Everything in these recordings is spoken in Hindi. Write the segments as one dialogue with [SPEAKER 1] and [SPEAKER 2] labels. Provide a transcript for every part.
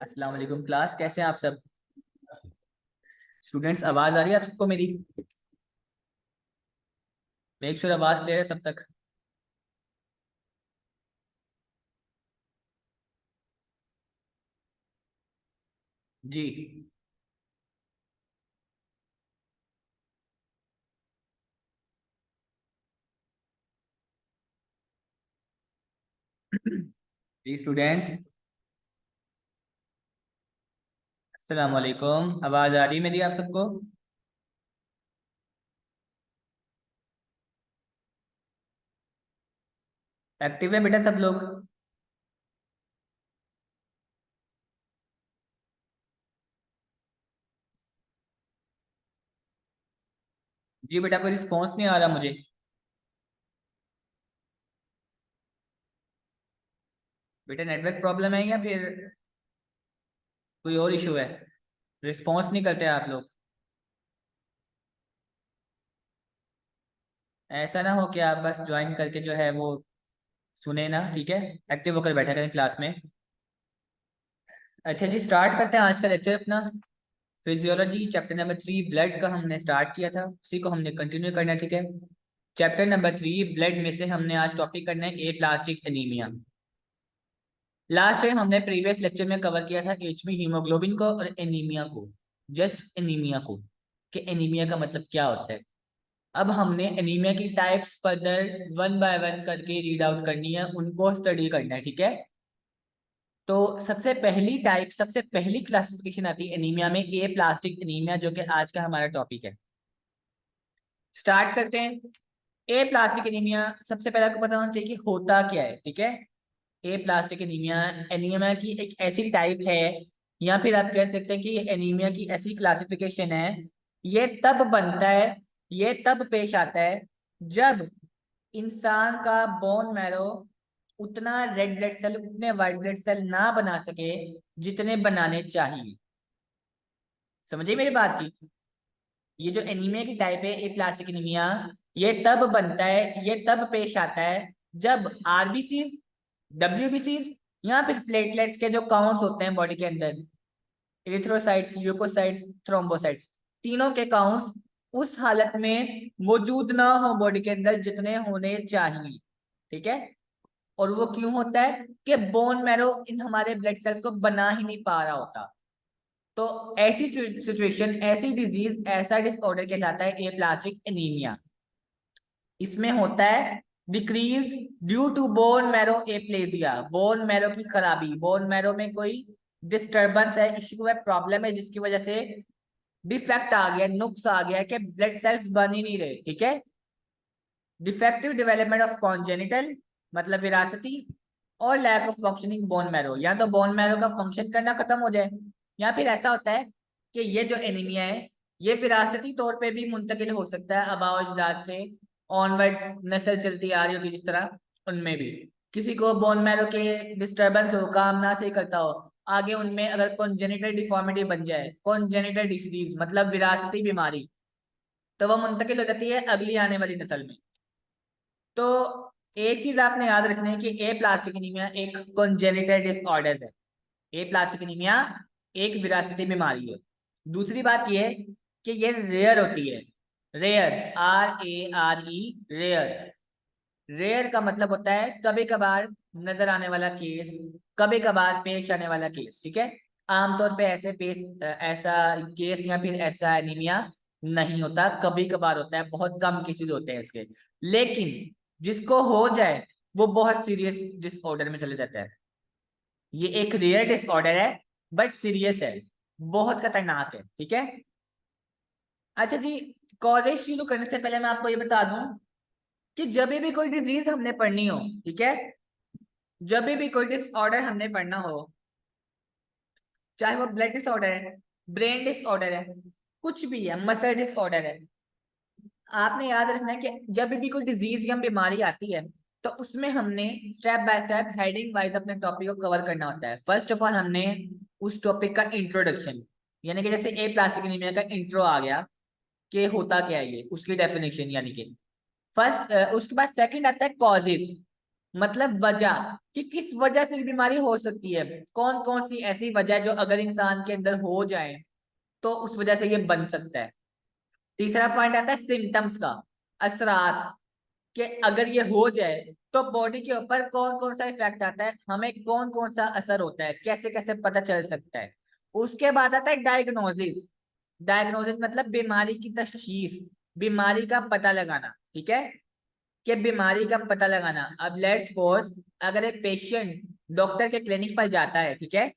[SPEAKER 1] अस्सलाम वालेकुम क्लास, कैसे हैं आप सब स्टूडेंट्स? आवाज आ रही है आप सबको मेरी? मेक श्योर आवाज क्लियर है सब तक। जी। जी स्टूडेंट्स, अस्सलाम वालेकुम। आवाज आ रही है मेरी आप सबको? एक्टिव है बेटा सब लोग? जी बेटा, कोई रिस्पॉन्स नहीं आ रहा मुझे। बेटा नेटवर्क प्रॉब्लम है या फिर कोई और इशू है? रिस्पॉन्स नहीं करते आप लोग। ऐसा ना हो कि आप बस ज्वाइन करके जो है वो सुने ना, ठीक है? एक्टिव होकर बैठा करें क्लास में। अच्छा जी, स्टार्ट करते हैं आज का लेक्चर अपना। फिजियोलॉजी चैप्टर नंबर 3 ब्लड का हमने स्टार्ट किया था, उसी को हमने कंटिन्यू करना है, ठीक है? चैप्टर नंबर 3 ब्लड में से हमने आज टॉपिक करना है ए प्लास्टिक एनीमिया। लास्ट टाइम हमने प्रीवियस लेक्चर में कवर किया था एचबी हीमोग्लोबिन को और एनीमिया को, जस्ट एनीमिया को, कि एनीमिया का मतलब क्या होता है। अब हमने एनीमिया की types further one by one करके रीड आउट करनी है, उनको स्टडी करना है, ठीक है? तो सबसे पहली टाइप, सबसे पहली क्लासिफिकेशन आती है एनीमिया में ए प्लास्टिक एनीमिया, जो कि आज का हमारा टॉपिक है। स्टार्ट करते हैं। ए प्लास्टिक एनीमिया, सबसे पहले आपको पता होना चाहिए कि होता क्या है, ठीक है? ए प्लास्टिक एनीमिया एनीमिया की एक ऐसी टाइप है, या फिर आप कह सकते हैं कि ये एनीमिया की ऐसी क्लासिफिकेशन है। ये तब बनता है, ये तब पेश आता है जब इंसान का बोन मैरो उतना रेड ब्लड सेल, उतने व्हाइट ब्लड सेल ना बना सके जितने बनाने चाहिए। समझिए मेरी बात की। ये जो एनीमिया की टाइप है ए प्लास्टिक एनीमिया, ये तब बनता है, ये तब पेश आता है जब आरबीसीज, डब्ल्यूबीसीज या फिर प्लेटलेट्स के जो काउंट्स होते हैं बॉडी के अंदर, एरिथ्रोसाइट्स, ल्यूकोसाइट्स, थ्रोम्बोसाइट्स, तीनों के काउंट्स उस हालत में मौजूद ना हो बॉडी के अंदर जितने होने चाहिए, ठीक है? और वो क्यों होता है? कि बोन मैरो इन हमारे ब्लड सेल्स को बना ही नहीं पा रहा होता। तो ऐसी सिचुएशन, ऐसी डिजीज, ऐसा डिसऑर्डर कहलाता है ए प्लास्टिक एनीमिया। इसमें होता है decrease due to bone marrow aplasia, bone marrow की खराबी, बोन मैरो में कोई डिस्टरबेंस है, इश्यू है, प्रॉब्लम है, जिसकी वजह से डिफेक्ट आ गया, नुक्स आ गया कि ब्लड सेल्स बन ही नहीं रहे, ठीक है? डिफेक्टिव डेवलपमेंट ऑफ कॉन्जेनिटल, मतलब विरासती, और lack of functioning bone marrow, या तो बोन मैरो का फंक्शन करना खत्म हो जाए, या फिर ऐसा होता है कि ये जो एनीमिया है ये विरासती तौर पे भी मुंतकिल हो सकता है, आबा और अजदाद से ऑनवर्ड नस्ल चलती आ रही होगी जिस तरह, उनमें भी किसी को बोन मैरो के डिस्टरबेंस हो, काम ना सही करता हो, आगे उनमें अगर कॉन्जेनिटल डिफॉर्मिटी बन जाए, कॉन्जेनिटल डिसीज मतलब विरासती बीमारी, तो वह मुंतकिल हो जाती है अगली आने वाली नस्ल में। तो एक चीज आपने याद रखनी है कि ए प्लास्टिक एनीमिया एक कॉन्जेनिटल डिसऑर्डर है। ए प्लास्टिक एनीमिया एक विरासती बीमारी है। दूसरी बात यह कि ये रेयर होती है। Rare, RARE, rare. रेयर का मतलब होता है कभी कभार नजर आने वाला केस, कभी कभार पेश आने वाला केस, ठीक है? आमतौर पे ऐसे ऐसा केस या फिर ऐसा एनीमिया नहीं होता, कभी कभार होता है, बहुत कम केसेस होते हैं इसके। लेकिन जिसको हो जाए वो बहुत सीरियस डिसऑर्डर में चले जाता है। ये एक रेयर डिसऑर्डर है, बट सीरियस है, बहुत खतरनाक है, ठीक है? अच्छा जी, कॉजेज शुरू करने से पहले मैं आपको ये बता दूं कि जब भी कोई डिजीज हमने पढ़नी हो, ठीक है, जब भी कोई डिसऑर्डर हमने पढ़ना हो, चाहे वो ब्लड डिसऑर्डर है, ब्रेन डिसऑर्डर है, कुछ भी है, मसल डिसऑर्डर है, आपने याद रखना है कि जब भी कोई डिजीज या बीमारी आती है तो उसमें हमने step by step heading wise अपने टॉपिक को कवर करना होता है। फर्स्ट ऑफ ऑल हमने उस टॉपिक का इंट्रोडक्शन, यानी कि जैसे ए प्लास्टिक एनीमिया का इंट्रो आ गया कि होता क्या है ये, उसकी डेफिनेशन, यानी कि फर्स्ट। उसके बाद सेकंड आता है कॉजेज, मतलब वजह कि किस वजह से ये बीमारी हो सकती है, कौन कौन सी ऐसी वजह जो अगर इंसान के अंदर हो जाए तो उस वजह से ये बन सकता है। तीसरा पॉइंट आता है सिम्टम्स का, असरात, कि अगर ये हो जाए तो बॉडी के ऊपर कौन कौन सा इफेक्ट आता है, हमें कौन कौन सा असर होता है, कैसे कैसे पता चल सकता है। उसके बाद आता है डायग्नोसिस। डायग्नोसिस मतलब बीमारी की तशखीस, बीमारी का पता लगाना, ठीक है, कि बीमारी का पता लगाना। अब लेट्स सपोज अगर एक पेशेंट डॉक्टर के क्लिनिक पर जाता है, ठीक है,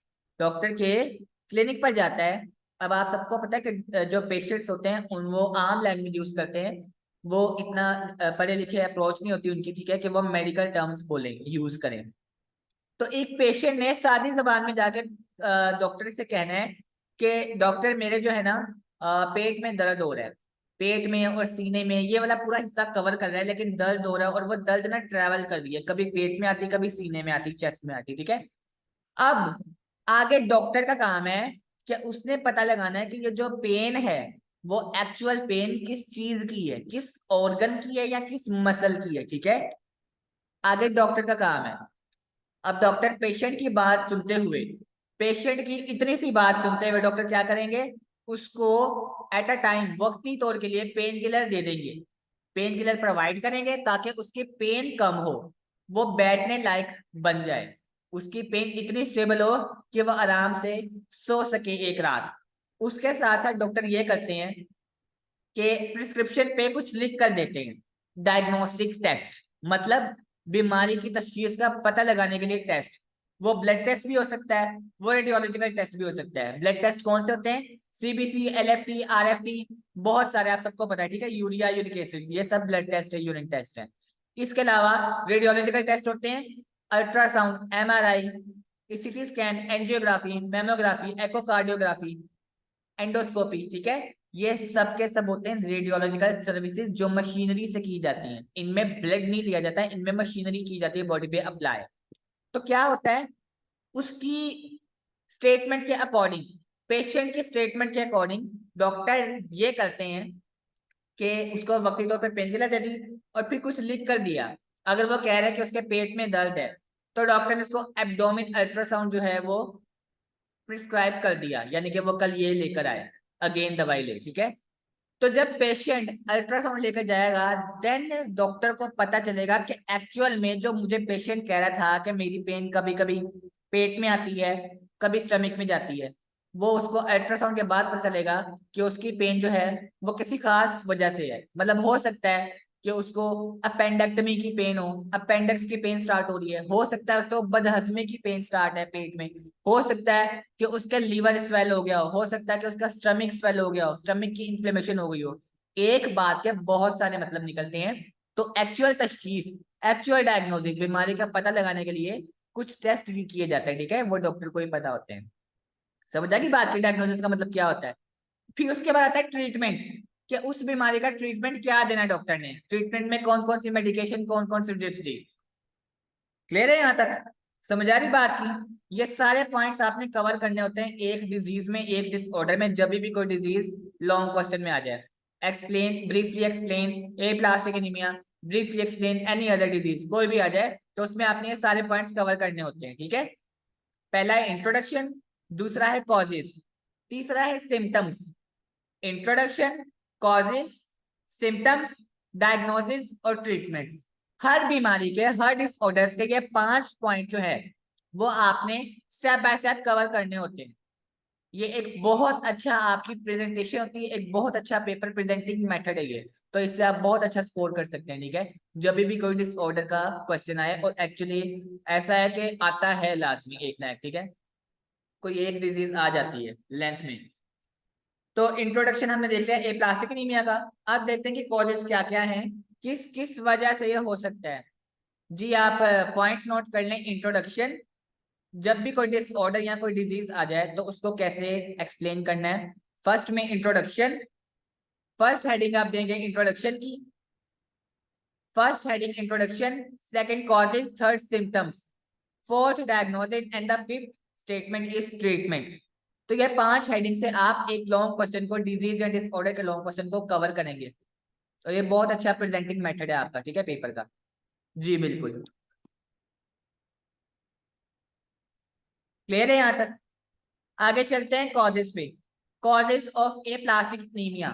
[SPEAKER 1] डॉक्टर के क्लिनिक पर जाता है। अब आप सबको पता है कि जो पेशेंट्स होते हैं उन वो आम लैंग्वेज यूज करते हैं, वो इतना पढ़े लिखे अप्रोच नहीं होती उनकी, ठीक है, कि वो मेडिकल टर्म्स बोले यूज करें। तो एक पेशेंट ने सादी जबान में जाकर डॉक्टर से कहना है कि डॉक्टर मेरे जो है ना पेट में दर्द हो रहा है, पेट में और सीने में ये वाला पूरा हिस्सा कवर कर रहा है, लेकिन दर्द हो रहा है और वो दर्द ना ट्रेवल कर रही है, कभी पेट में आती, कभी सीने में आती, चेस्ट में आती, ठीक है। अब आगे डॉक्टर का काम है कि उसने पता लगाना है कि ये जो पेन है वो एक्चुअल पेन किस चीज की है, किस ऑर्गन की है या किस मसल की है, ठीक है। आगे डॉक्टर का काम है। अब डॉक्टर पेशेंट की बात सुनते हुए, पेशेंट की इतनी सी बात सुनते हुए डॉक्टर क्या करेंगे, उसको एट अ टाइम वक्ती तौर के लिए पेन किलर दे देंगे, पेन किलर प्रोवाइड करेंगे ताकि उसकी पेन कम हो, वो बैठने लायक बन जाए, उसकी पेन इतनी स्टेबल हो कि वह आराम से सो सके एक रात। उसके साथ साथ डॉक्टर ये करते हैं कि प्रिस्क्रिप्शन पे कुछ लिख कर देते हैं, डायग्नोस्टिक टेस्ट, मतलब बीमारी की तशखीस का पता लगाने के लिए टेस्ट। वो ब्लड टेस्ट भी हो सकता है, वो रेडियोलॉजिकल टेस्ट भी हो सकता है। ब्लड टेस्ट कौन से होते हैं, सीबीसी, एलएफटी, आरएफटी, बहुत सारे आप सबको पता है, ठीक है, यूरिया, यूरिक एसिड, ये सब ब्लड टेस्ट है, यूरिन टेस्ट है। इसके अलावा रेडियोलॉजिकल टेस्ट होते हैं, ultrasound, MRI, CT scan, angiography, mammography, echocardiography, endoscopy, ठीक है। ये सब के सब होते हैं रेडियोलॉजिकल सर्विसेज जो मशीनरी से की जाती हैं, इनमें ब्लड नहीं लिया जाता है, इनमें मशीनरी की जाती है बॉडी पे अप्लाई। तो क्या होता है, उसकी स्टेटमेंट के अकॉर्डिंग, पेशेंट की स्टेटमेंट के अकॉर्डिंग डॉक्टर ये करते हैं कि उसको वक्ती तौर पे पेन किलर दे दी और फिर कुछ लिख कर दिया। अगर वो कह रहे हैं कि उसके पेट में दर्द है तो डॉक्टर ने उसको एब्डोमिन अल्ट्रासाउंड जो है वो प्रिस्क्राइब कर दिया, यानी कि वो कल ये लेकर आए, अगेन दवाई ले, ठीक है। तो जब पेशेंट अल्ट्रासाउंड लेकर जाएगा देन डॉक्टर को पता चलेगा कि एक्चुअल में जो मुझे पेशेंट कह रहा था कि मेरी पेन कभी कभी पेट में आती है, कभी स्टमक में जाती है, वो उसको अल्ट्रासाउंड के बाद पता चलेगा कि उसकी पेन जो है वो किसी खास वजह से है। मतलब हो सकता है कि उसको अपेंडेक्टमी की पेन हो, अपेंडिक्स की पेन स्टार्ट हो रही है, हो सकता है उसको बदहजमी की पेन स्टार्ट है पेट में, हो सकता है कि उसका लीवर स्वेल हो गया हो सकता है कि उसका स्टमक स्वेल हो गया हो, स्टमक की इन्फ्लेमेशन हो गई हो। एक बात के बहुत सारे मतलब निकलते हैं। तो एक्चुअल तशखीस, एक्चुअल डायग्नोसिस, बीमारी का पता लगाने के लिए कुछ टेस्ट भी किए जाते हैं, ठीक है, वो डॉक्टर को ही पता होते हैं। समझा की बात की डायग्नोसिस का मतलब क्या होता है। फिर उसके बाद आता है ट्रीटमेंट, कि उस बीमारी का ट्रीटमेंट क्या देना है डॉक्टर ने, ट्रीटमेंट में कौन कौन सी मेडिकेशन, कौन कौन सी ड्रिप्स दी। क्लियर है यहाँ तक, समझ आ रही बात की। ये सारे पॉइंट्स आपने कवर करने होते हैं एक डिजीज में, एक डिसऑर्डर में, जब भी कोई डिजीज लॉन्ग क्वेश्चन में आ जाए। Explain, briefly explain aplastic anaemia, briefly explain any other disease, कोई भी आ जाए तो उसमें आपने ये सारे पॉइंट्स कवर करने होते हैं, ठीक है। पहला है इंट्रोडक्शन, दूसरा है कॉजेस, तीसरा है symptoms. Introduction, causes, symptoms, diagnosis और ट्रीटमेंट्स। हर बीमारी के, हर डिसऑर्डर्स के ये 5 पॉइंट जो है वो आपने स्टेप बाय स्टेप कवर करने होते हैं। ये एक बहुत अच्छा आपकी प्रेजेंटेशन होती है, एक बहुत अच्छा पेपर प्रेजेंटिंग मेथड है ये। तो इससे आप बहुत अच्छा स्कोर कर सकते हैं, ठीक है, जब भी कोई डिसऑर्डर का क्वेश्चन आए। और एक्चुअली ऐसा है कि आता है लाजमी एक ना एक, ठीक है, कोई एक डिजीज आ जाती है लेंथ में। तो इंट्रोडक्शन हमने देख लिया ए प्लास्टिक एनीमिया का। अब देखते हैं कि कॉजेस क्या क्या हैं, किस किस वजह से ये हो सकता है। जी आप पॉइंट्स नोट कर लें। इंट्रोडक्शन, जब भी कोई डिसऑर्डर या कोई डिजीज आ जाए तो उसको कैसे एक्सप्लेन करना है। फर्स्ट में इंट्रोडक्शन, फर्स्ट हेडिंग आप देंगे इंट्रोडक्शन की, first heading introduction, second causes, third symptoms, fourth diagnosis and the fifth statement is treatment. तो ये 5 हेडिंग से आप एक लॉन्ग क्वेश्चन को, डिजीज या डिसऑर्डर के लॉन्ग क्वेश्चन को कवर करेंगे। तो ये बहुत अच्छा प्रेजेंटिंग मेथड है आपका, ठीक है, पेपर का। जी बिल्कुल। क्लियर है यहाँ तक? आगे चलते हैं कॉजेस पे। Causes of A plastic anaemia.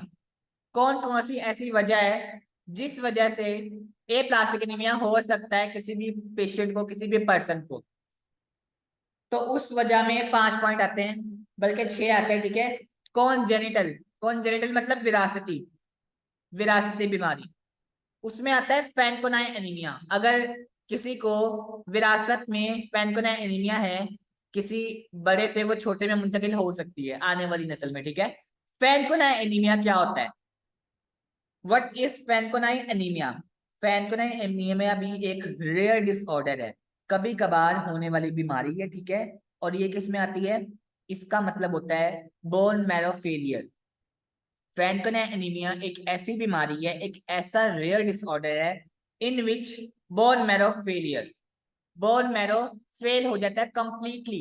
[SPEAKER 1] कौन कौन सी ऐसी वजह है जिस वजह से ए प्लास्टिक एनीमिया हो सकता है किसी भी पेशेंट को, किसी भी पर्सन को? तो उस वजह में 5 पॉइंट आते हैं, बल्कि 6 आते हैं, ठीक है। कॉन्जेनिटल, कॉन्जेनिटल मतलब विरासती, विरासती बीमारी। उसमें आता है फैनकोनाई एनीमिया। अगर किसी को विरासत में फैनकोनाई एनीमिया है, किसी बड़े से वो छोटे में मुंतकिल हो सकती है आने वाली नस्ल में, ठीक है। फैनकोनाई एनीमिया क्या होता है? What is Fanconi anaemia? Fanconi anaemia भी एक रेयर डिसऑर्डर है, कभी कभार होने वाली बीमारी है, ठीक है। और ये किस में आती है? इसका मतलब होता है bone marrow failure. Fanconi anaemia एक ऐसी बीमारी है, एक ऐसा रेयर डिसऑर्डर है in which bone marrow failure, bone marrow fail हो जाता है कंप्लीटली।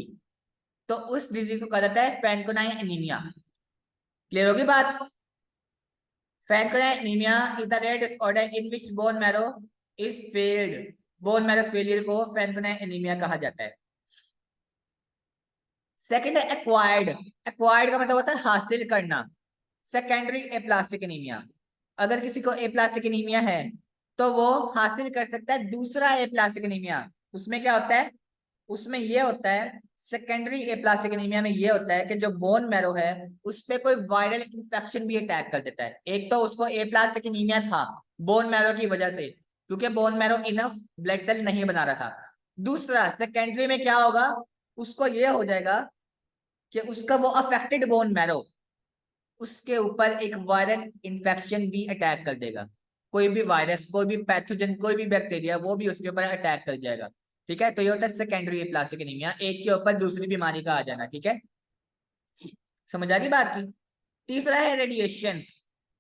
[SPEAKER 1] तो उस डिजीज को कहा जाता है फैनकोनाई एनीमिया। क्लियर होगी बात? Fanconi anaemia is the rare disorder in which bone marrow is failed. Bone marrow failure को फैनकोनाई एनीमिया कहा जाता है। सेकंड है एक्वायर्ड। एक्वायर्ड का मतलब होता है हासिल करना। Secondary aplastic anaemia. अगर किसी को एप्लास्टिक एनीमिया है तो वो हासिल कर सकता है दूसरा एप्लास्टिक एनीमिया। उसमें क्या होता है? उसमें ये होता है, सेकेंडरी एप्लास्टिक एनीमिया में ये होता है कि जो बोन मैरो है उस पे कोई वायरल इंफेक्शन भी अटैक कर देता है। एक तो उसको एप्लास्टिक एनीमिया था बोन मैरो की वजह से, क्योंकि bone marrow enough blood cell नहीं बना रहा था। दूसरा सेकेंडरी में क्या होगा, उसको ये हो जाएगा कि उसका वो अफेक्टेड बोन मैरो, उसके ऊपर एक वायरल इन्फेक्शन भी अटैक कर देगा। कोई भी वायरस, कोई भी पैथोजन, कोई भी बैक्टीरिया, वो भी उसके ऊपर अटैक कर जाएगा, ठीक है। तो ये होता है सेकेंडरी प्लास्टिक एनीमिया, एक के ऊपर दूसरी बीमारी का आ जाना, ठीक है। समझ आ गई बात की? तीसरा है रेडिएशंस।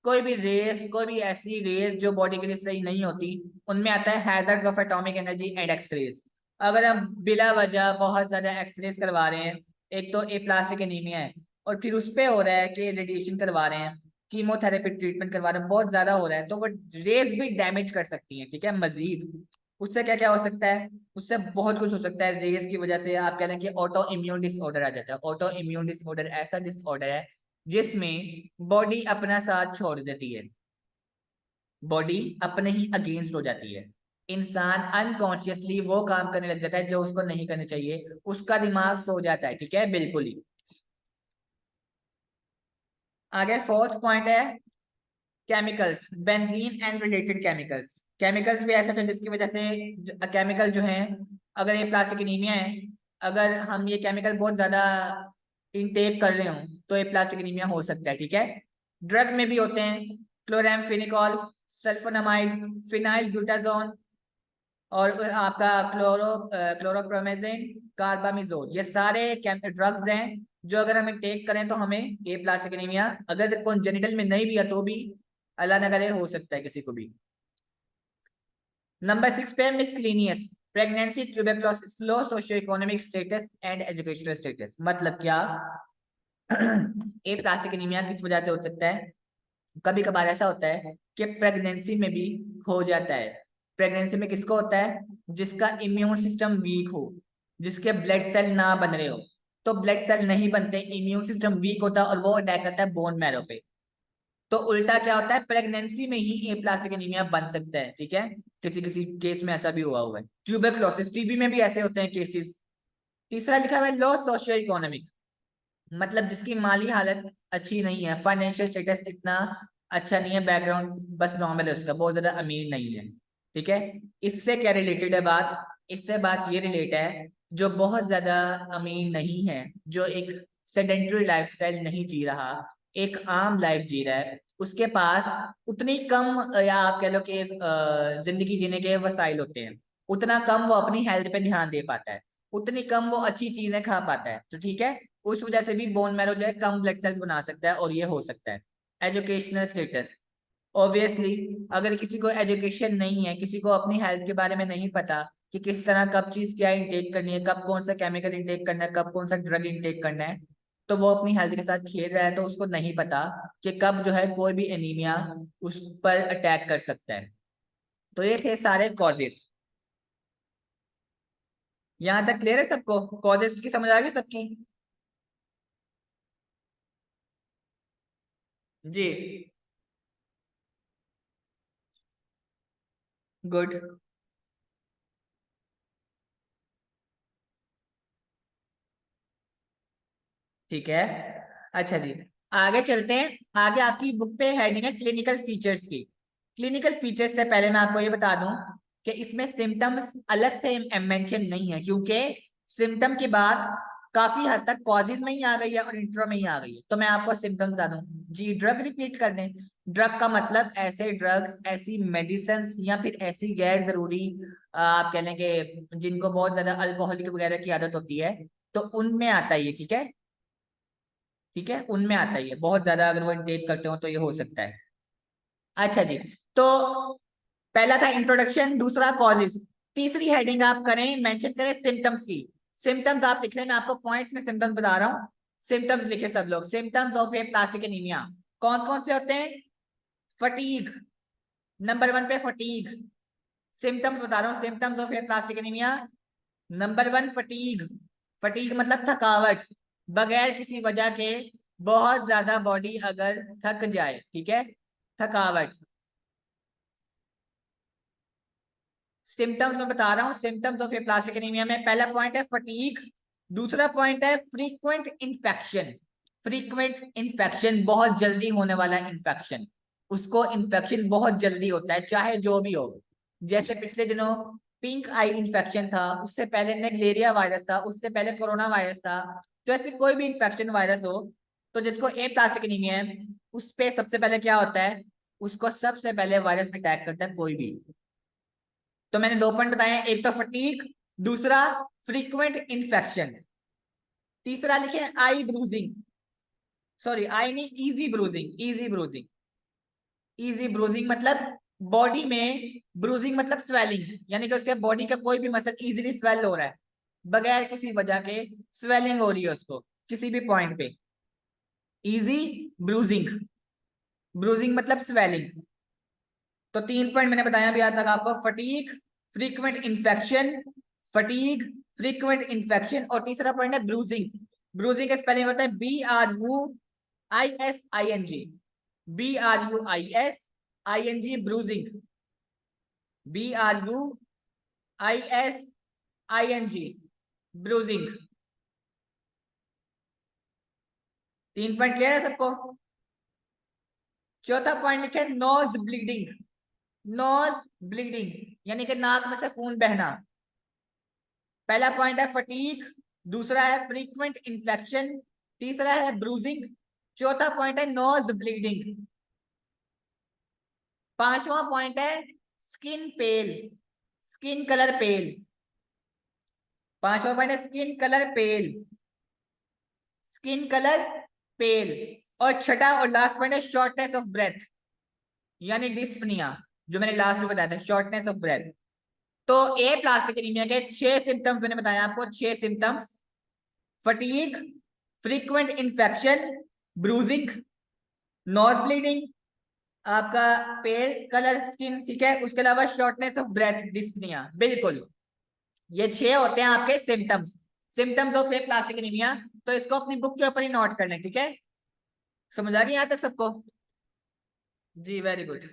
[SPEAKER 1] कोई भी रेस, कोई भी ऐसी रेस जो बॉडी के लिए सही नहीं होती, उनमें आता है hazards of atomic energy and X rays. अगर हम बिला वजह बहुत ज्यादा एक्सरेज करवा रहे हैं, एक तो ए प्लास्टिक एनीमिया है और फिर उस पे हो रहा है कि रेडिएशन करवा रहे हैं, कीमोथेरेपी ट्रीटमेंट करवा रहे हैं, बहुत ज्यादा हो रहा है, तो वो रेस भी डैमेज कर सकती है, ठीक है। मजीद उससे क्या क्या हो सकता है? उससे बहुत कुछ हो सकता है। रेस की वजह से आप कह रहे हैं कि ऑटो इम्यून डिसऑर्डर आ जाता है। ऑटो इम्यून डिसऑर्डर ऐसा डिसऑर्डर है जिसमें बॉडी अपना साथ छोड़ देती है, बॉडी अपने ही अगेंस्ट हो जाती है। इंसान अनकॉन्शियसली वो काम करने लग जाता है जो उसको नहीं करने चाहिए, उसका दिमाग सो जाता है, ठीक है, बिल्कुल ही। आगे फोर्थ पॉइंट है chemicals, benzene and related chemicals. Chemicals भी ऐसे थे जिसकी वजह से केमिकल जो है, अगर ये प्लास्टिक एनीमिया है, अगर हम ये केमिकल बहुत ज्यादा इनटेक कर रहे हो तो ये प्लास्टिक एनीमिया हो सकता है, ठीक है। ड्रग में भी होते हैं क्लोरामफेनिकॉल, सल्फोनामाइड, फिनाइल ब्यूटाजोन और आपका क्लोरोप्रोमेजिन, कार्बामिजोल। ये सारे ड्रग्स हैं जो अगर हम टेक करें तो हमें ये प्लास्टिक एनीमिया, अगर कॉन्जेनिटल में नहीं भी है तो भी अल्लाह न करे हो सकता है किसी को भी। नंबर 6 पे miscellaneous, pregnancy, tuberculosis, low socio economic status and educational status. मतलब क्या? ये प्लास्टिक एनीमिया किस वजह से हो सकता है? कभी कभार ऐसा होता है कि प्रेगनेंसी में भी हो जाता है। प्रेगनेंसी में किसको होता है? जिसका इम्यून सिस्टम वीक हो, जिसके ब्लड सेल ना बन रहे हो। तो ब्लड सेल नहीं बनते, इम्यून सिस्टम वीक होता है और वो अटैक करता है बोन मैरो पे। तो उल्टा क्या होता है, प्रेगनेंसी में ही एप्लास्टिक एनीमिया बन सकता है, ठीक है। किसी किसी केस में ऐसा भी हुआ है। ट्यूबरकुलोसिस, टीबी में भी ऐसे होते हैं केसेस। तीसरा लिखा हुआ है लो सोशियो इकोनॉमिक, मतलब जिसकी माली हालत अच्छी नहीं है, फाइनेंशियल स्टेटस इतना अच्छा नहीं है, बैकग्राउंड बस नॉर्मल है उसका, बहुत ज्यादा अमीर नहीं है, ठीक है। इससे क्या रिलेटेड है बात? इससे बात ये रिलेट है, जो बहुत ज्यादा अमीर नहीं है, जो एक सेडेंटरी लाइफस्टाइल नहीं जी रहा, एक आम लाइफ जी रहा है, उसके पास उतनी कम या आप कह लो कि जिंदगी जीने के वसाइल होते हैं, उतना कम वो अपनी हेल्थ पे ध्यान दे पाता है, उतनी कम वो अच्छी चीजें खा पाता है, तो ठीक है, उस वजह से भी बोन मैरो जो है कम ब्लड सेल्स बना सकता है और ये हो सकता है। एजुकेशनल स्टेटस, ऑब्वियसली अगर किसी को एजुकेशन नहीं है, किसी को अपनी हेल्थ के बारे में नहीं पता कि किस तरह कब चीज क्या इंटेक करनी है, कब कौन सा केमिकल इंटेक करना है, कब कौन सा ड्रग इंटेक करना है, तो वो अपनी हेल्थ के साथ खेल रहा है, तो उसको नहीं पता कि कब जो है कोई भी एनीमिया उस पर अटैक कर सकता है। तो ये थे सारे कॉजेस। यहाँ तक क्लियर है सबको? कॉजेस की समझ आ गई सबकी? जी, गुड। ठीक है, अच्छा जी, आगे चलते हैं। आगे आपकी बुक पे हेडिंग है क्लिनिकल फीचर्स की। क्लिनिकल फीचर्स से पहले मैं आपको ये बता दूं कि इसमें सिम्टम्स अलग से मेंशन नहीं है, क्योंकि सिम्टम की बात काफी हद तक कॉजेज में ही आ गई है और इंट्रो में ही आ गई है। तो मैं आपको सिम्टम बता दूं जी। ड्रग रिपीट कर दें। ड्रग का मतलब ऐसे ड्रग्स, ऐसी मेडिसिन या फिर ऐसी गैर जरूरी आप कह लें कि जिनको बहुत ज्यादा अल्कोहलिक वगैरह की आदत होती है, तो उनमें आता है ये। ठीक है, ठीक है, उनमें आता ही है। बहुत ज्यादा अगर वो टेक करते हो तो ये हो सकता है। अच्छा जी, तो पहला था इंट्रोडक्शन, दूसरा कॉजेज, तीसरी हेडिंग आप करें, मेंशन करें सिम्टम्स की। सिम्टम्स आप लिख लें, मैं आपको पॉइंट्स में सिम्टम्स बता रहा हूँ। सिम्टम्स लिखे सब लोग। Symptoms of A plastic anaemia कौन कौन से होते हैं? फटीग, नंबर वन पे फटीग। सिम्टम्स बता रहा हूँ, symptoms of A plastic anaemia. Number one fatigue. Fatigue मतलब थकावट, बगैर किसी वजह के बहुत ज्यादा बॉडी अगर थक जाए, ठीक है, थकावट। सिम्टम्स में बता रहा हूँ, symptoms of A plastic anaemia में पहला पॉइंट है फटीग, दूसरा पॉइंट है फ्रीक्वेंट इन्फेक्शन। फ्रीक्वेंट इन्फेक्शन, बहुत जल्दी होने वाला इन्फेक्शन। उसको इन्फेक्शन बहुत जल्दी होता है, चाहे जो भी हो। जैसे पिछले दिनों पिंक आई इन्फेक्शन था, उससे पहले नेग्लेरिया वायरस था, उससे पहले कोरोना वायरस था। तो ऐसे कोई भी इन्फेक्शन वायरस हो, तो जिसको ए प्लास्टिक एनीमिया है, उस पे सबसे पहले क्या होता है? उसको सबसे पहले वायरस अटैक करता है, कोई भी। तो मैंने दो पॉइंट बताए हैं, एक तो फटीक, दूसरा फ्रीक्वेंट इन्फेक्शन, तीसरा लिखे आई ब्रूजिंग। सॉरी, आई नहीं, easy bruising. Easy bruising, easy bruising मतलब बॉडी में ब्रूजिंग मतलब स्वेलिंग, यानी कि उसके बॉडी का कोई भी मसल इजीली स्वेल हो रहा है, बगैर किसी वजह के स्वेलिंग हो रही है उसको किसी भी पॉइंट पे। इजी ब्रूजिंग, ब्रूजिंग मतलब स्वेलिंग। तो तीन पॉइंट मैंने बताया अभी आज तक आपको, fatigue, frequent infection, fatigue, frequent infection, और तीसरा पॉइंट है ब्रूजिंग। ब्रूजिंग का स्पेलिंग होता है BRUISING। BRUISING, bruising. BRUISING, bruising. तीन पॉइंट क्लियर है सबको? चौथा पॉइंट लिखे नोज ब्लीडिंग। नोज ब्लीडिंग यानी कि नाक में से खून बहना। पहला पॉइंट है फटीग, दूसरा है फ्रीक्वेंट इन्फेक्शन, तीसरा है ब्रूजिंग, चौथा पॉइंट है नोज ब्लीडिंग। पांचवा पॉइंट है स्किन पेल, स्किन कलर पेल। पांचवा पॉइंट है स्किन कलर पेल, स्किन कलर पेल। और छठा और लास्ट पॉइंट है शॉर्टनेस ऑफ ब्रेथ, यानी डिस्पनिया, जो मैंने लास्ट में बताया था, शॉर्टनेस ऑफ ब्रेथ। तो ए प्लास्टिक एनीमिया के छह सिम्टम्स मैंने बताया आपको, छह symptoms. Fatigue, frequent infection, bruising, nose bleeding, आपका पेल कलर स्किन, ठीक है, उसके अलावा शॉर्टनेस ऑफ ब्रेथ, डिस्पनिया। बिल्कुल, ये छह होते हैं आपके symptoms, symptoms of A plastic anaemia. तो इसको अपनी बुक के ऊपर ही नोट कर लें, ठीक है? समझ आ गई यहां तक सबको? जी, वेरी गुड।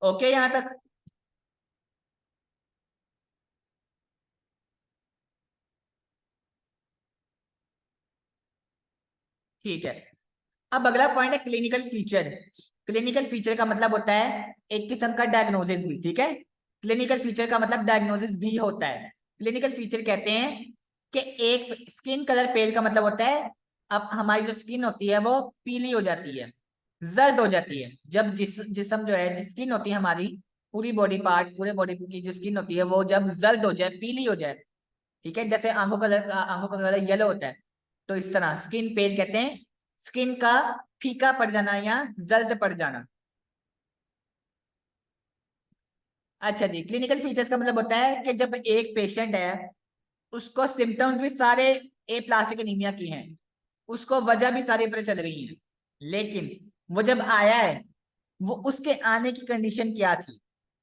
[SPEAKER 1] ओके यहां तक? ठीक है, अब अगला पॉइंट है क्लिनिकल फीचर। क्लिनिकल फीचर का मतलब होता है एक किस्म का डायग्नोसिस भी, ठीक है? क्लिनिकल फीचर का मतलब डायग्नोसिस भी होता है। क्लिनिकल फीचर कहते हैं कि एक स्किन कलर पेल का मतलब होता है, अब हमारी जो स्किन होती है वो पीली हो जाती है, जर्द हो जाती है। जब जिसम जो है, स्किन होती है हमारी, पूरी बॉडी पार्ट, पूरे बॉडी की जो स्किन होती है वो जब जर्द हो जाए, पीली हो जाए, ठीक है, जैसे आंखों का कलर येलो होता है, तो इस तरह स्किन पेल कहते हैं स्किन का फीका पड़ जाना या जल्द पड़ जाना। अच्छा जी, क्लिनिकल फीचर्स का मतलब होता है कि जब एक पेशेंट है, उसको सिम्टम्स भी सारे ए प्लास्टिक एनीमिया की हैं, उसको वजह भी सारी पता चल रही है, लेकिन वो जब आया है, वो उसके आने की कंडीशन क्या थी।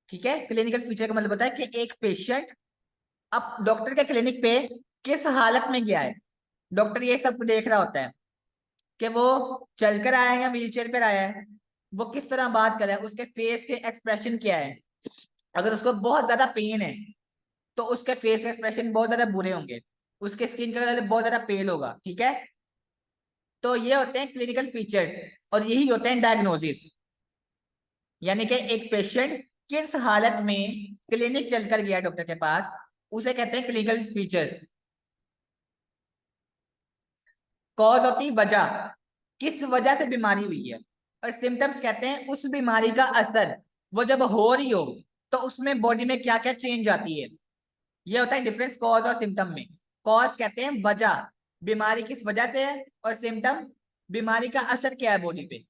[SPEAKER 1] ठीक है, क्लिनिकल फीचर का मतलब होता है कि एक पेशेंट अब डॉक्टर के क्लिनिक पे किस हालत में गया है। डॉक्टर ये सब देख रहा होता है कि वो चलकर आया है या व्हीलचेयर पर आया है, वो किस तरह बात कर रहा है, उसके फेस के एक्सप्रेशन क्या है। अगर उसको बहुत ज्यादा पेन है तो उसके फेस एक्सप्रेशन बहुत ज्यादा बुरे होंगे, उसके स्किन का कलर बहुत ज्यादा पेल होगा। ठीक है, तो ये होते हैं क्लिनिकल फीचर्स और यही होते हैं डायग्नोसिस। यानी कि एक पेशेंट किस हालत में क्लिनिक चलकर गया डॉक्टर के पास, उसे कहते हैं क्लिनिकल फीचर्स। कॉज होती है वजह, किस वजह से बीमारी हुई है। और सिम्टम्स कहते हैं उस बीमारी का असर, वो जब हो रही हो तो उसमें बॉडी में क्या क्या चेंज आती है। ये होता है डिफरेंस कॉज और सिम्टम में। कॉज कहते हैं वजह, बीमारी किस वजह से है, और सिम्टम बीमारी का असर क्या है बॉडी पे।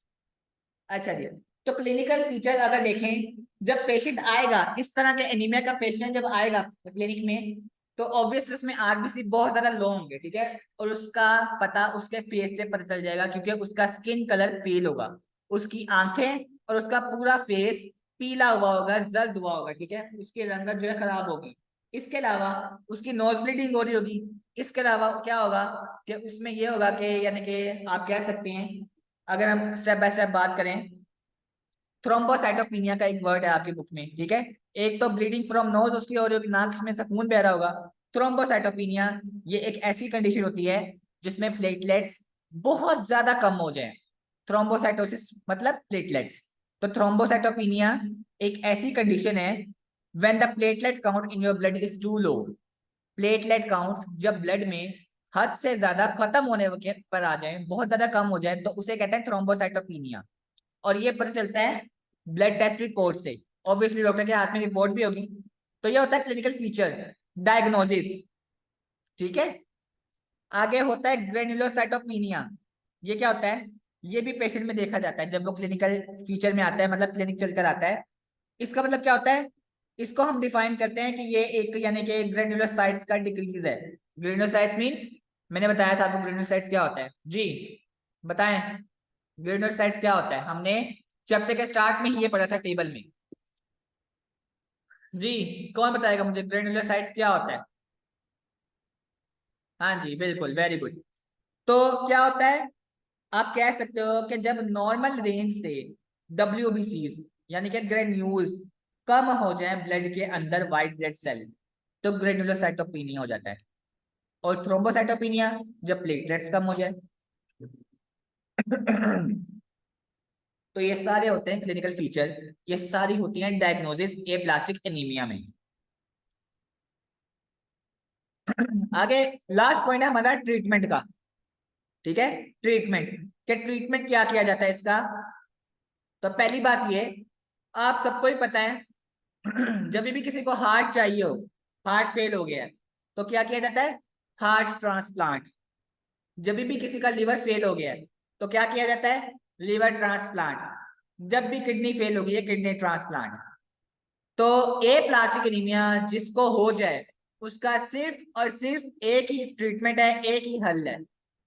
[SPEAKER 1] अच्छा जी, तो क्लिनिकल फीचर अगर देखें, जब पेशेंट आएगा, इस तरह के एनीमिया का पेशेंट जब आएगा क्लिनिक में, तो ऑब्वियसली उसमें आरबीसी बहुत ज्यादा लो होंगे। ठीक है, और उसका पता उसके फेस से पता चल जाएगा, क्योंकि उसका स्किन कलर पील होगा, उसकी आंखें और उसका पूरा फेस पीला हुआ होगा, जर्द हुआ होगा। ठीक है, उसकी रंगत जो है खराब होगी। इसके अलावा उसकी नोज ब्लीडिंग हो रही होगी। इसके अलावा क्या होगा कि उसमें ये होगा कि, यानी कि आप कह सकते हैं, अगर हम स्टेप बाय स्टेप बात करें, थ्रोम्बोसाइटोपिनिया का एक वर्ड है आपकी बुक में। ठीक है, एक तो ब्लीडिंग फ्रॉम नोज उसकी हो रही होगी, नाक में से खून बह रहा होगा। थ्रोम्बोसाइटोपिनिया ये एक ऐसी कंडीशन होती है जिसमें प्लेटलेट्स बहुत ज्यादा कम हो जाए। थ्रोम्बोसाइटोसिस मतलब प्लेटलेट्स। तो थ्रोम्बोसाइटोपिनिया एक ऐसी कंडीशन है when the platelet count in your blood is too low. Platelet count जब ब्लड में हद से ज्यादा खत्म होने पर आ जाए, बहुत ज्यादा कम हो जाए, तो उसे कहते हैं थ्रोम्बोसाइटोपिनिया। और ये पता चलता है ब्लड टेस्ट रिपोर्ट से। ऑब्वियसली डॉक्टर के हाथ में रिपोर्ट भी होगी। तो ये होता है क्लिनिकल फीचर, डायग्नोसिस। ठीक है, आगे होता है ग्रेन्युलोसाइटोपिनिया। ये क्या होता है, ये भी पेशेंट में देखा जाता है जब वो क्लिनिकल फीचर में आता है, मतलब क्लिनिक चलकर आता है। इसका मतलब क्या होता है, इसको हम डिफाइन करते हैं कि ये एक, यानी कि ग्रेन्युलोसाइट्स का डिक्रीज है। ग्रेन्युलोसाइट्स मींस, मैंने बताया था आपको ग्रेन्युलोसाइट्स क्या होता है जी, बताएं। ग्रेन्युलोसाइट्स क्या होता है, हमने चैप्टर के स्टार्ट में ही ये पढ़ा था टेबल में। जी, कौन बताएगा मुझे ग्रेन्युलोसाइट्स क्या होता है। हाँ जी बिल्कुल, वेरी गुड। तो क्या होता है, आप कह सकते हो कि जब नॉर्मल रेंज से WBCs यानी कि ग्रेन्यूल्स कम हो जाए ब्लड के अंदर, व्हाइट ब्लड सेल, तो ग्रेन्युलोसाइटोपिनिया हो जाता है। और थ्रोम्बोसाइटोपिनिया जब प्लेटलेट्स कम हो जाए। तो ये सारे होते हैं क्लिनिकल फीचर, ये सारी होती हैं डायग्नोसिस ए प्लास्टिक एनीमिया में। आगे लास्ट पॉइंट है हमारा ट्रीटमेंट का। ठीक है, ट्रीटमेंट, क्या ट्रीटमेंट क्या किया जाता है इसका। तो पहली बात ये, आप सबको ही पता है, जब भी किसी को हार्ट चाहिए हो, हार्ट फेल हो गया है, तो क्या किया जाता है, हार्ट ट्रांसप्लांट। जब भी किसी का लिवर फेल हो गया है तो क्या किया जाता है, लिवर ट्रांसप्लांट। जब भी किडनी फेल हो गई है, किडनी ट्रांसप्लांट। तो ए प्लास्टिक एनीमिया जिसको हो जाए, उसका सिर्फ और सिर्फ एक ही ट्रीटमेंट है, एक ही हल है,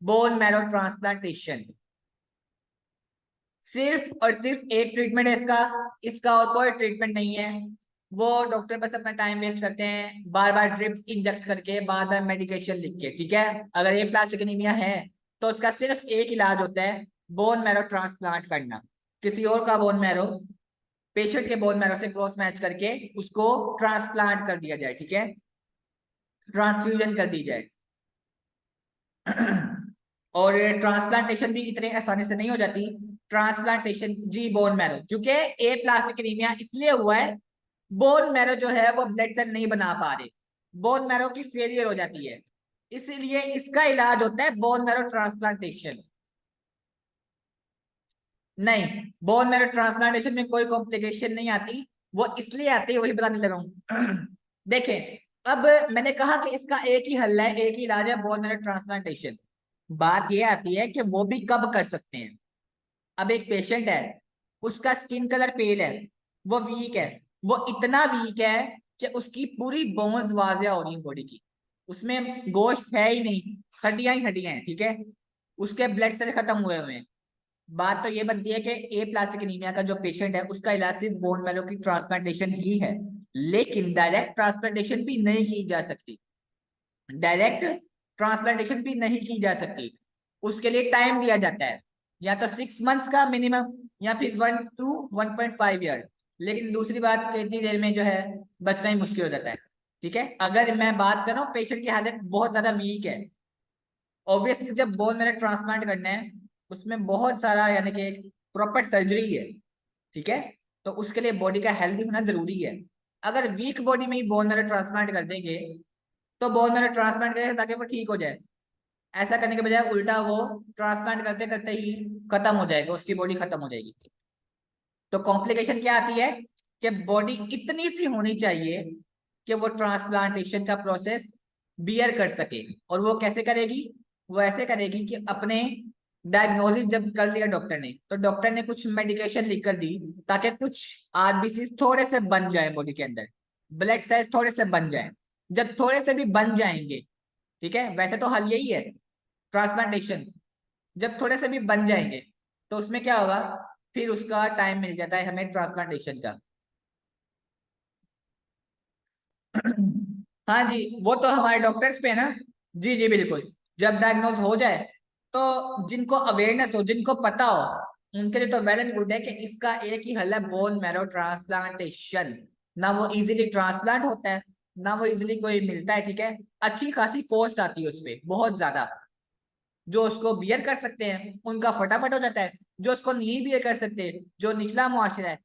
[SPEAKER 1] बोन मैरो ट्रांसप्लांटेशन। सिर्फ और सिर्फ एक ट्रीटमेंट है इसका, इसका और कोई ट्रीटमेंट नहीं है। वो डॉक्टर बस अपना टाइम वेस्ट करते हैं, बार बार ड्रिप्स इंजेक्ट करके, बार बार मेडिकेशन लिख के। ठीक है, अगर ए प्लास्टिक एनीमिया है तो उसका सिर्फ एक इलाज होता है, बोन मैरो ट्रांसप्लांट करना। किसी और का बोन मैरो पेशेंट के बोन मैरो से क्रॉस मैच करके उसको ट्रांसप्लांट कर दिया जाए। ठीक है, ट्रांसफ्यूजन कर दी जाए। और ट्रांसप्लांटेशन भी इतने आसानी से नहीं हो जाती। ट्रांसप्लांटेशन जी, बोन मैरो, क्योंकि ए प्लास्टिक एनीमिया इसलिए हुआ है, बोन मैरो जो है वो ब्लड सेल नहीं बना पा रहे, बोन मैरो की फेलियर हो जाती है, इसीलिए इसका इलाज होता है बोन मैरो ट्रांसप्लांटेशन। नहीं, बोन मैरो ट्रांसप्लांटेशन में कोई कॉम्प्लिकेशन नहीं आती, वो इसलिए आती है, वही बताने लगा हूं। देखें, अब मैंने कहा कि इसका एक ही हल है, एक ही इलाज है, बोन मैरो ट्रांसप्लांटेशन। बात ये आती है कि वो भी कब कर सकते हैं। अब एक पेशेंट है, उसका स्किन कलर पेल है, वो वीक है, वो इतना वीक है कि उसकी पूरी बोन्स वाजिया हो रही है बॉडी की, उसमें गोश्त है ही नहीं, हड्डियां ही हड्डियां हैं। ठीक है, उसके ब्लड सेल खत्म हुए हुए हैं, बात तो ये बनती है कि ए प्लास्टिक एनीमिया का जो पेशेंट है उसका इलाज सिर्फ बोन मैरो की ट्रांसप्लांटेशन ही है, लेकिन डायरेक्ट ट्रांसप्लांटेशन भी नहीं की जा सकती। डायरेक्ट ट्रांसप्लांटेशन भी नहीं की जा सकती, उसके लिए टाइम दिया जाता है, या तो 6 मंथ्स का मिनिमम, या फिर 1 to 1.5 ईयर। लेकिन दूसरी बात, इतनी देर में जो है बचना ही मुश्किल हो जाता है। ठीक है, अगर मैं बात कर रहा हूँ पेशेंट की हालत बहुत ज्यादा वीक है, ऑब्वियसली जब बोन मैरो ट्रांसप्लांट करना है उसमें बहुत सारा यानी कि प्रॉपर सर्जरी है। ठीक है, तो उसके लिए बॉडी का हेल्दी होना जरूरी है। अगर वीक बॉडी में ही बोन मैरो ट्रांसप्लांट कर देंगे तो बोन मैरो ट्रांसप्लांट करें ताकि वो ठीक हो जाए, ऐसा करने के बजाय उल्टा वो ट्रांसप्लांट करते करते ही खत्म हो जाएगा, उसकी बॉडी खत्म हो जाएगी। तो कॉम्प्लिकेशन क्या आती है कि बॉडी इतनी सी होनी चाहिए कि वो ट्रांसप्लांटेशन का प्रोसेस बियर कर सके। और वो कैसे करेगी? वो ऐसे करेगी कि अपने डायग्नोसिस जब कर लिया डॉक्टर ने, तो डॉक्टर ने कुछ मेडिकेशन लिख कर दी ताकि कुछ आरबीसी थोड़े से बन जाए बॉडी के अंदर, ब्लड सेल्स थोड़े से बन जाए। जब थोड़े से भी बन जाएंगे, ठीक है, वैसे तो हल यही है ट्रांसप्लांटेशन, जब थोड़े से भी बन जाएंगे तो उसमें क्या होगा, फिर उसका टाइम मिल जाता है हमें ट्रांसप्लांटेशन का। हाँ जी, वो तो हमारे डॉक्टर्स पे है ना। जी जी बिल्कुल, जब डायग्नोज हो जाए तो जिनको अवेयरनेस हो, जिनको पता हो, उनके लिए तो वेल एंड गुड है कि इसका एक ही हल है, बोन मैरो ट्रांसप्लांटेशन। ना वो इजीली ट्रांसप्लांट होता है, ना वो इजीली कोई मिलता है। ठीक है, अच्छी खासी कॉस्ट आती है उस पर, बहुत ज्यादा। जो उसको बियर कर सकते हैं उनका फटाफट हो जाता है, जो उसको नहीं बियर कर सकते, जो निचला मुआशरा है,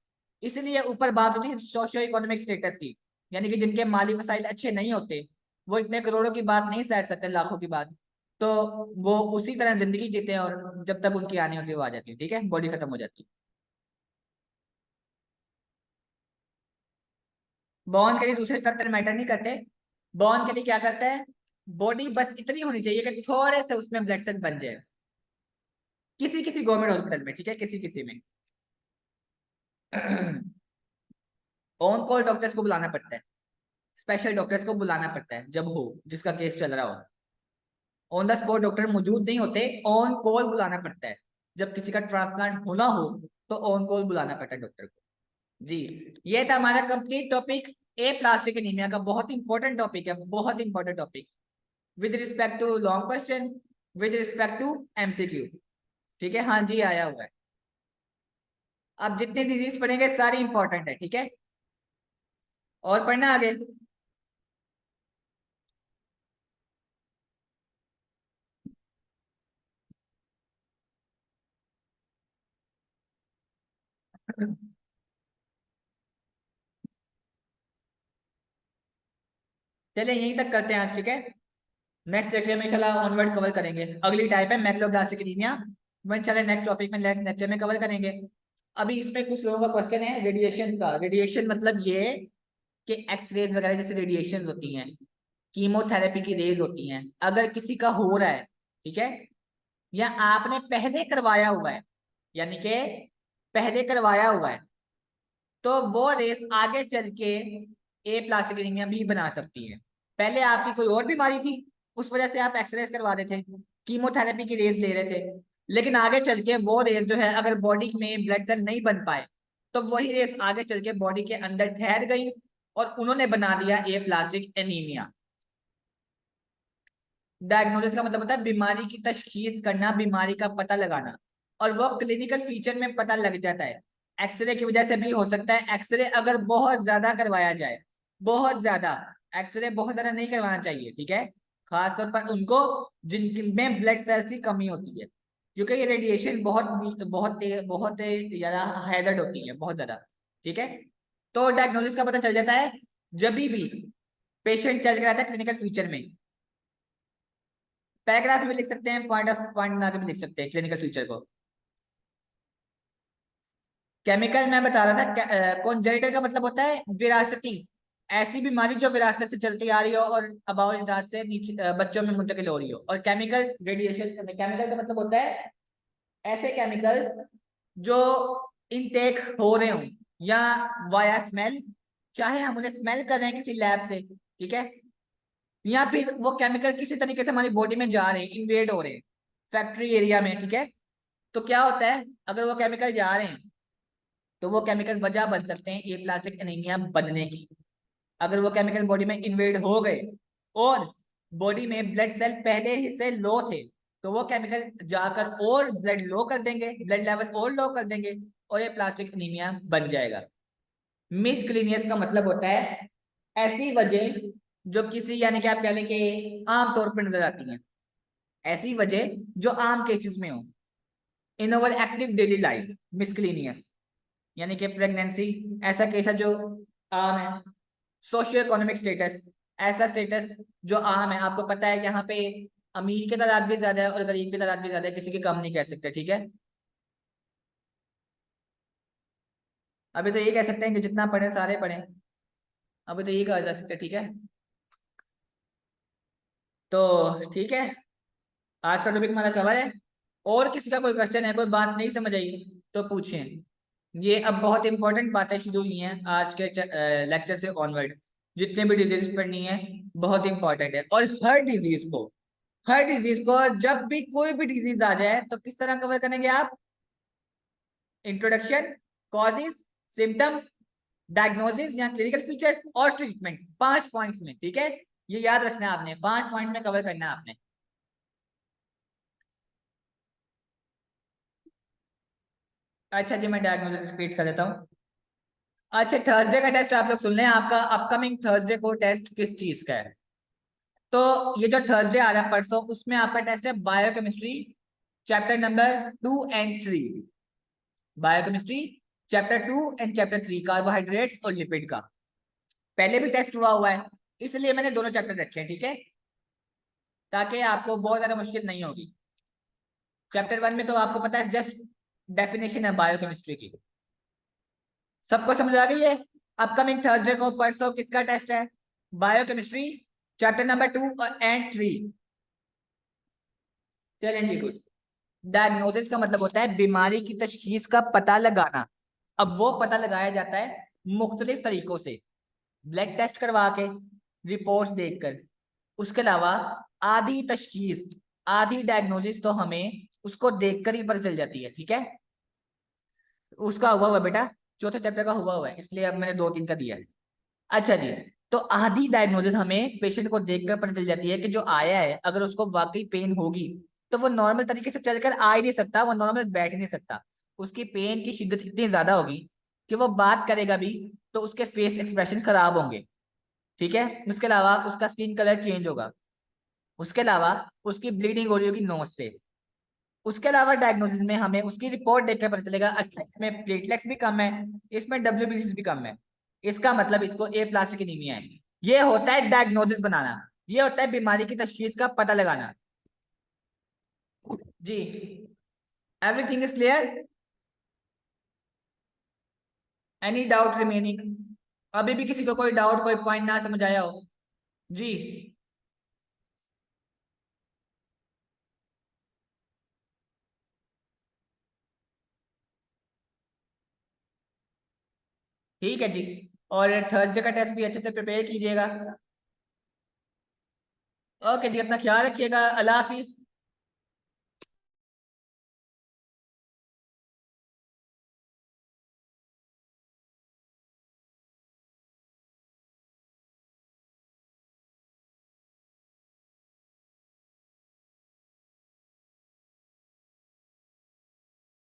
[SPEAKER 1] इसलिए ऊपर बात होती है सोशियो इकोनॉमिक स्टेटस की, यानी कि जिनके माली वसाइल अच्छे नहीं होते, वो इतने करोड़ों की बात नहीं सह सकते, लाखों की बात, तो वो उसी तरह जिंदगी जीते हैं, और जब तक उनकी आनी होती है वो आ जाती है। ठीक है, बॉडी खत्म हो जाती है। बॉन्ड के लिए दूसरे फैक्टर मैटर नहीं करते। बॉन्ड के लिए क्या करता है, बॉडी बस इतनी होनी चाहिए कि थोड़े से उसमें ब्लड सेल बन जाए, किसी किसी गवर्नमेंट हॉस्पिटल में, ठीक है, किसी किसी में ऑन कॉल डॉक्टर्स को बुलाना पड़ता है, स्पेशल डॉक्टर्स को बुलाना पड़ता है जब हो, जिसका केस चल रहा हो। ऑन द स्पॉट डॉक्टर मौजूद नहीं होते, ऑन कॉल बुलाना पड़ता है। जब किसी का ट्रांसप्लांट होना हो तो ऑन कॉल बुलाना पड़ता है डॉक्टर को। जी, ये था हमारा complete topic, aplastic anaemia का। बहुत इंपॉर्टेंट टॉपिक है, बहुत important topic, with respect to long question, with respect to MCQ. ठीक है, हाँ जी आया हुआ है। अब जितने डिजीज पढ़ेंगे सारी इंपॉर्टेंट है, ठीक है, और पढ़ना आगे। चलिए यहीं तक करते हैं आज, ठीक है। नेक्स्ट सेक्शन में इंशाल्लाह ऑनवर्ड कवर करेंगे। अगली टाइप है मैक्लोब्लास्टिक एनीमिया, वो इंशाल्लाह नेक्स्ट टॉपिक में नेक्स्ट लेक्चर में कवर करेंगे। अभी इसमें कुछ लोगों का क्वेश्चन है रेडिएशन का। रेडिएशन मतलब ये कि एक्सरेज वगैरह जैसे रेडिएशन होती हैं, कीमोथेरेपी की रेज होती हैं, अगर किसी का हो रहा है, ठीक है, या आपने पहले करवाया हुआ है, यानी कि पहले करवाया हुआ है, तो वो रेस आगे चल के ए प्लास्टिक एनीमिया भी बना सकती है। पहले आपकी कोई और बीमारी थी, उस वजह से आप एक्सरेज करवा रहे थे, कीमोथेरेपी की रेस ले रहे थे, लेकिन आगे चल के वो रेस जो है अगर बॉडी में ब्लड सेल नहीं बन पाए, तो वही रेस आगे चल के बॉडी के अंदर ठहर गई और उन्होंने बना दिया ए प्लास्टिक एनीमिया। डायग्नोसिस का मतलब होता है बीमारी की तशखीस करना, बीमारी का पता लगाना, और वो क्लिनिकल फीचर में पता लग जाता है। एक्सरे की वजह से भी हो सकता है, एक्सरे अगर बहुत ज्यादा करवाया जाए, बहुत ज्यादा, एक्सरे बहुत ज्यादा नहीं करवाना चाहिए, ठीक है, खासतौर पर उनको जिनमें ब्लड सेल्स की कमी होती है, क्योंकि ये रेडिएशन बहुत ज्यादा हैजर्ड होती है, बहुत ज्यादा। ठीक है, तो डायग्नोसिस का पता चल जाता है जब भी पेशेंट चल रहा था क्लिनिकल फीचर में। पैराग्राफ में लिख सकते हैं, पॉइंट ऑफ पॉइंट बना के भी लिख सकते हैं क्लिनिकल फीचर को। केमिकल मैं बता रहा था, कॉन्जेनिटल का मतलब होता है विरासती, ऐसी बीमारी जो विरासत से चलती आ रही हो और अबाउल इजाद से नीचे बच्चों में मुंतकिल हो रही हो। और केमिकल रेडिएशन, केमिकल का मतलब होता है ऐसे केमिकल्स जो इनटेक हो रहे हो या वाया स्मेल, चाहे हम उन्हें स्मेल कर रहे हैं किसी लैब से, ठीक है, या फिर वो केमिकल किसी तरीके से हमारी बॉडी में जा रहे हैं, इन्वेड हो रहे हैं फैक्ट्री एरिया में, ठीक है, तो क्या होता है, अगर वो केमिकल जा रहे हैं तो वो केमिकल वजह बन सकते हैं ए प्लास्टिक एनीमिया बनने की। अगर वो केमिकल बॉडी में इन्वेड हो गए और बॉडी में ब्लड सेल पहले ही से लो थे, तो वो केमिकल जाकर और ब्लड लो कर देंगे, ब्लड लेवल और लो कर देंगे, और ये प्लास्टिक एनीमिया बन जाएगा। मिसक्लिनियस का मतलब होता है ऐसी वजह जो किसी, यानी कि आप कह लें कि आमतौर पर नजर आती हैं, ऐसी वजह जो आम केसेस में हो in over active daily life. Miscellaneous यानी कि प्रेगनेंसी, ऐसा केस है जो आम है। सोशियो इकोनॉमिक स्टेटस, ऐसा स्टेटस जो आम है। आपको पता है कि यहाँ पे अमीर की तादाद भी ज्यादा है और गरीब की तादाद भी ज्यादा है, किसी की कम नहीं कह सकते, ठीक है। अभी तो ये कह सकते हैं कि जितना पढ़े सारे पढ़े, अभी तो ये कहा जा सकता है, ठीक है। तो ठीक है, आज का टॉपिक हमारा कवर है। और किसी का कोई क्वेश्चन है, कोई बात नहीं समझ आई तो पूछें। ये अब बहुत इंपॉर्टेंट बातें शुरू हुई हैं आज के लेक्चर से ऑनवर्ड। जितने भी डिजीज पढ़नी है बहुत इंपॉर्टेंट है, और हर डिजीज को जब भी कोई भी डिजीज आ जाए तो किस तरह कवर करेंगे आप? इंट्रोडक्शन, कॉजेज, सिम्टम्स, डायग्नोसिस या क्लिनिकल फीचर्स और ट्रीटमेंट, 5 पॉइंट्स में, ठीक है। ये याद रखना है आपने, 5 पॉइंट में कवर करना है आपने। अच्छा जी, मैं डायग्नोसिस रिपीट कर देता हूँ। अच्छा, थर्सडे का टेस्ट आप लोग सुन लें, आपका अपकमिंग थर्सडे को टेस्ट किस चीज का है। तो ये जो थर्सडे आ रहा है परसों, उसमें आपका टेस्ट है बायोकेमिस्ट्री चैप्टर नंबर 2 और 3। बायोकेमिस्ट्री चैप्टर 2 और चैप्टर 3, कार्बोहाइड्रेट्स और लिपिड का पहले भी टेस्ट हुआ है, इसलिए मैंने दोनों चैप्टर रखे हैं, ठीक है, ताकि आपको बहुत ज्यादा मुश्किल नहीं होगी। चैप्टर 1 में तो आपको पता है जस्ट डेफिनेशन है बायोकेमिस्ट्री की, सबको समझ आ गई है। अपकमिंग थर्सडे को परसों किसका टेस्ट है? बायोकेमिस्ट्री चैप्टर नंबर 2 और 3। चलें जी, गुड। डायग्नोसिस का मतलब होता है बीमारी की तशखीस का पता लगाना। अब वो पता लगाया जाता है मुख्तलिफ तरीकों से, ब्लड टेस्ट करवा के, रिपोर्ट्स देखकर। उसके अलावा आधी तशखीस, आधी डायग्नोसिस तो हमें उसको देखकर ही पता चल जाती है, ठीक है। उसका हुआ बेटा, चौथे चैप्टर का हुआ है, इसलिए अब मैंने 2-3 का दिया है। अच्छा जी, तो आधी डायग्नोसिस हमें पेशेंट को देखकर पता चल जाती है कि जो आया है अगर उसको वाकई पेन होगी तो वो नॉर्मल तरीके से चलकर आ ही नहीं सकता, वो नॉर्मल बैठ नहीं सकता। उसकी पेन की शिद्दत इतनी ज्यादा होगी कि वो बात करेगा भी तो उसके फेस एक्सप्रेशन खराब होंगे, ठीक है। उसके अलावा उसका स्किन कलर चेंज होगा। उसके अलावा उसकी ब्लीडिंग हो रही होगी नोज से। उसके अलावा डायग्नोसिस में हमें उसकी रिपोर्ट देखकर पता चलेगा अच्छा इसमें प्लेटलेट्स भी कम है, इसमें डब्ल्यूबीसी भी कम है, इसका मतलब इसको ए प्लास्टिक एनीमिया है। ये होता है डायग्नोसिस बनाना, ये होता है बीमारी की तशखीस का पता लगाना। जी, everything is clear? Any doubt remaining? अभी भी किसी को कोई डाउट, कोई पॉइंट ना समझ आया हो? जी, ठीक है जी। और थर्सडे का टेस्ट भी अच्छे से प्रिपेयर कीजिएगा। ओके जी, अपना ख्याल रखिएगा, अल्लाह हाफिज।